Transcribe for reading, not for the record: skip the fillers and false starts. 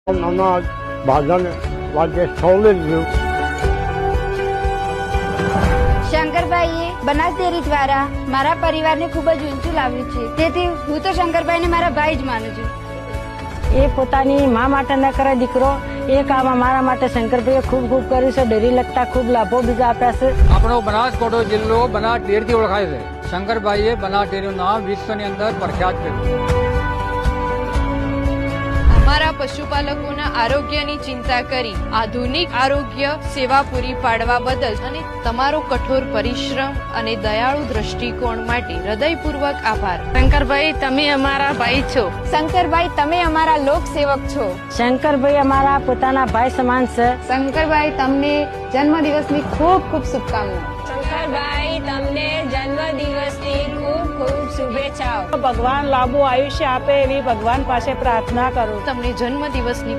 અનાજ ભાજન વાગે સૌલે શંકરભાઈએ બનાસ ડેરી દ્વારા મારા પરિવારને ખૂબ જ ઊંચું લાવ્યું છે, તેથી હું તો શંકરભાઈને મારા ભાઈ જ માનું છું. એ પોતાની મા માટે ન કરે દીકરો, એ કામ અમારા માટે શંકરભાઈએ ખૂબ ખૂબ કર્યું છે. ડેરી લગતા ખૂબ લાભો બીજા આપ્યા છે. આપણો બનાસકાંઠો જિલ્લો બનાસ ડેરીથી ઓળખાય છે. શંકરભાઈએ બનાસ ડેરીનું નામ વિશ્વની અંદર પ્રખ્યાત કર્યું. અમારા પશુપાલકોના આરોગ્યની ચિંતા કરી આધુનિક આરોગ્ય સેવા પૂરી પાડવા બદલ અને તમારો કઠોર પરિશ્રમ અને દયાળુ દ્રષ્ટિકોણ માટે હૃદયપૂર્વક આભાર. શંકરભાઈ, તમે અમારા ભાઈ છો. શંકરભાઈ, તમે અમારા લોકસેવક છો. શંકરભાઈ અમારા પોતાના ભાઈ સમાન છે. શંકરભાઈ, તમને જન્મદિવસની ખૂબ ખૂબ શુભકામનાઓ. શંકરભાઈ, તમને જન્મદિવસની ખૂબ ખૂબ શુભેચ્છાઓ. ભગવાન લાંબુ આયુષ્ય આપે એવી ભગવાન પાસે પ્રાર્થના કરું. તમને જન્મદિવસની